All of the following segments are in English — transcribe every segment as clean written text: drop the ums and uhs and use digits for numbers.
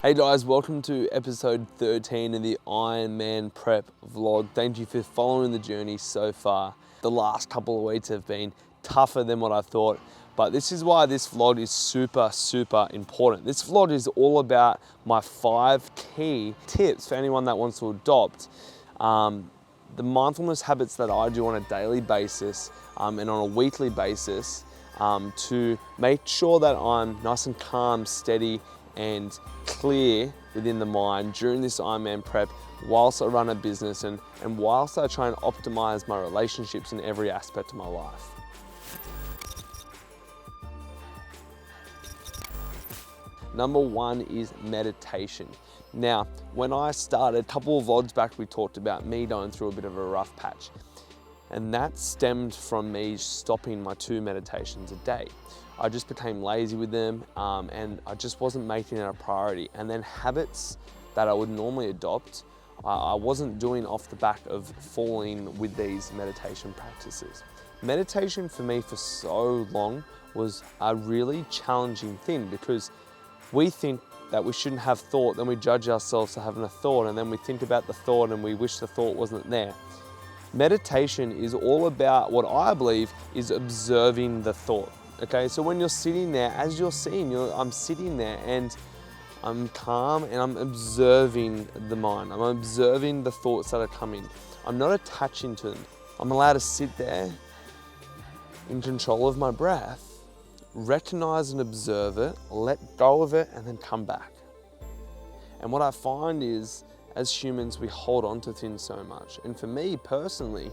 Hey guys, welcome to episode 13 of the IRONMAN prep vlog. Thank you for following the journey so far. The last couple of weeks have been tougher than what I thought, but this is why this vlog is super important. This vlog is all about my 5 key tips for anyone that wants to adopt the mindfulness habits that I do on a daily basis and on a weekly basis to make sure that I'm nice and calm, steady, and clear within the mind during this IRONMAN prep whilst I run a business and whilst I try and optimize my relationships in every aspect of my life. Number 1 is meditation. Now, when I started, a couple of vlogs back, we talked about me going through a bit of a rough patch. And that stemmed from me stopping my 2 meditations a day. I just became lazy with them and I just wasn't making it a priority. And then habits that I would normally adopt, I wasn't doing off the back of falling with these meditation practices. Meditation for me for so long was a really challenging thing because we think that we shouldn't have thought, then we judge ourselves for having a thought, and then we think about the thought and we wish the thought wasn't there. Meditation is all about what I believe is observing the thought. Okay, so when you're sitting there, as you're seeing, I'm sitting there and I'm calm and I'm observing the mind. I'm observing the thoughts that are coming. I'm not attaching to them. I'm allowed to sit there in control of my breath, recognize and observe it, let go of it, and then come back. And what I find is, as humans, we hold on to things so much. And for me personally,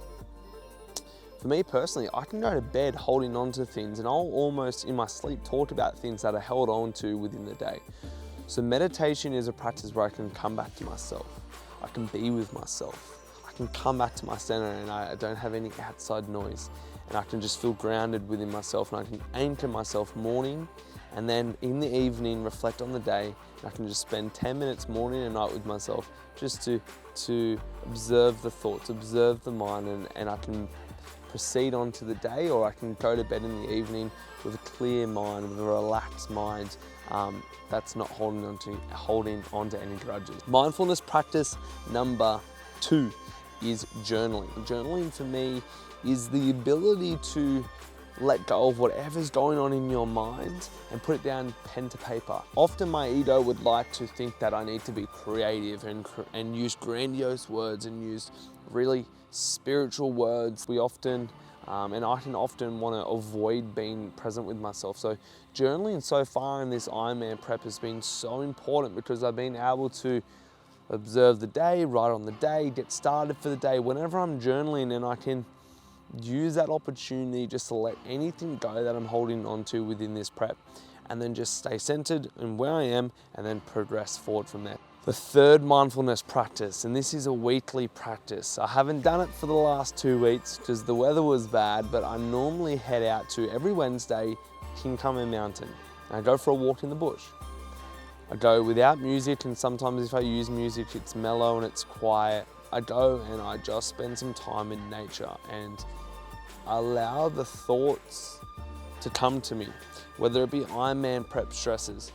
I can go to bed holding on to things and I'll almost in my sleep talk about things that I held on to within the day. So meditation is a practice where I can come back to myself. I can be with myself. I can come back to my center and I don't have any outside noise. And I can just feel grounded within myself and I can anchor myself morning and then in the evening reflect on the day. And I can just spend 10 minutes morning and night with myself just to observe the thoughts, observe the mind, and I can proceed on to the day, or I can go to bed in the evening with a clear mind, with a relaxed mind that's not holding on to any grudges. Mindfulness practice number 2 is journaling. Journaling for me is the ability to let go of whatever's going on in your mind and put it down pen to paper. Often my ego would like to think that I need to be creative and use grandiose words and use really spiritual words. We often, and I can often want to avoid being present with myself. So journaling so far in this IRONMAN prep has been so important because I've been able to observe the day, write on the day, get started for the day. Whenever I'm journaling, and I can use that opportunity just to let anything go that I'm holding on to within this prep and then just stay centered in where I am and then progress forward from there. The third mindfulness practice, and this is a weekly practice. I haven't done it for the last 2 weeks because the weather was bad, but I normally head out to every Wednesday King Mountain. I go for a walk in the bush. I go without music, and sometimes if I use music, it's mellow and it's quiet. I go and I just spend some time in nature and I allow the thoughts to come to me, whether it be IRONMAN prep stresses,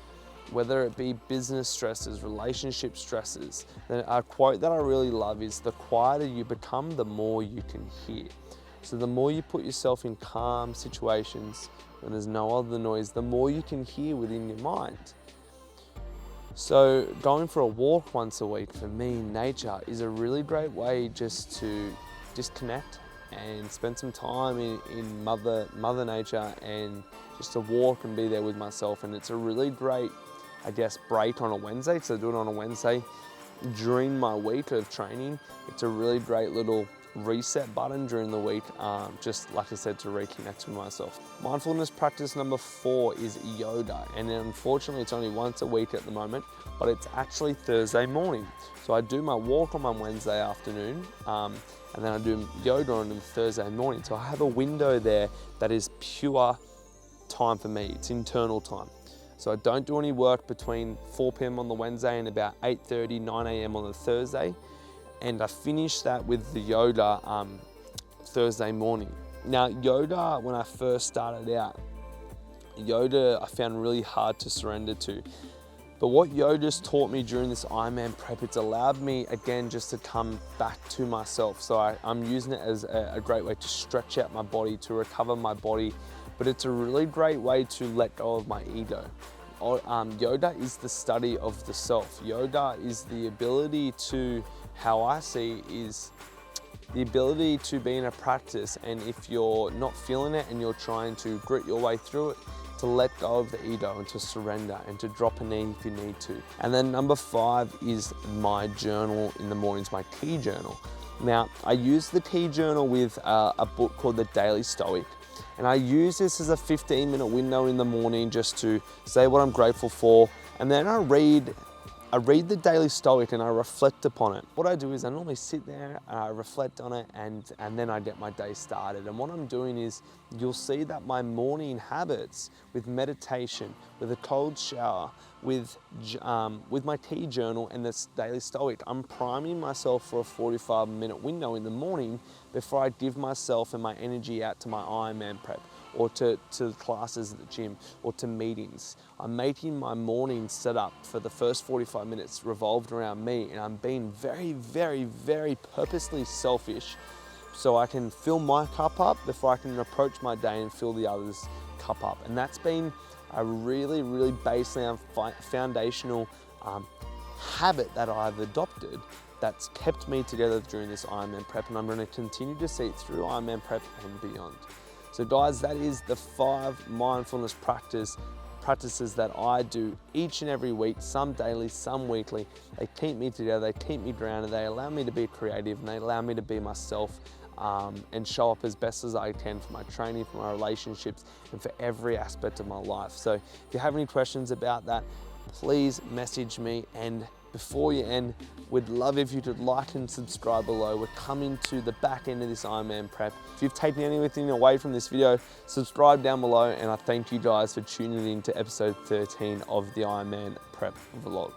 whether it be business stresses, relationship stresses. Then a quote that I really love is, the quieter you become, the more you can hear. So the more you put yourself in calm situations when there's no other noise, the more you can hear within your mind. So going for a walk once a week for me in nature is a really great way just to disconnect and spend some time in Mother Nature and just to walk and be there with myself. And it's a really great, I guess, break on a Wednesday, so I do it on a Wednesday during my week of training. It's a really great little reset button during the week, just like I said, to reconnect with myself. Mindfulness practice number 4 is yoga, and unfortunately it's only once a week at the moment, but it's actually Thursday morning. So I do my walk on my Wednesday afternoon, and then I do yoga on Thursday morning. So I have a window there that is pure time for me. It's internal time. So I don't do any work between 4 p.m. on the Wednesday and about 8:30, 9 a.m. on the Thursday. And I finish that with the yoga Thursday morning. Now, yoga, when I first started out, yoga I found really hard to surrender to. But what yoga's taught me during this Ironman prep, it's allowed me again just to come back to myself. So I'm using it as a great way to stretch out my body, to recover my body, but it's a really great way to let go of my ego. Yoga is the study of the self. Yoga is the ability to, how I see, is the ability to be in a practice, and if you're not feeling it and you're trying to grit your way through it, to let go of the ego and to surrender and to drop a knee if you need to. And then number 5 is my journal in the mornings, my key journal. Now, I use the key journal with a book called The Daily Stoic. And I use this as a 15-minute window in the morning just to say what I'm grateful for. And then I read the Daily Stoic and I reflect upon it. What I do is I normally sit there, I reflect on it, and then I get my day started. And what I'm doing is, you'll see that my morning habits with meditation, with a cold shower, with my key journal and this Daily Stoic, I'm priming myself for a 45-minute window in the morning before I give myself and my energy out to my Ironman prep, or to classes at the gym, or to meetings. I'm making my morning set up for the first 45 minutes revolved around me, and I'm being very, very, very purposely selfish so I can fill my cup up before I can approach my day and fill the other's cup up. And that's been a really, really baseline, foundational habit that I've adopted that's kept me together during this Ironman prep, and I'm going to continue to see it through Ironman prep and beyond. So guys, that is the 5 mindfulness practices that I do each and every week, some daily, some weekly. They keep me together, they keep me grounded, they allow me to be creative, and they allow me to be myself and show up as best as I can for my training, for my relationships, and for every aspect of my life. So if you have any questions about that, please message me. And before you end, we'd love if you could like and subscribe below. We're coming to the back end of this Ironman prep. If you've taken anything away from this video, subscribe down below, and I thank you guys for tuning in to episode 13 of the Ironman prep vlog.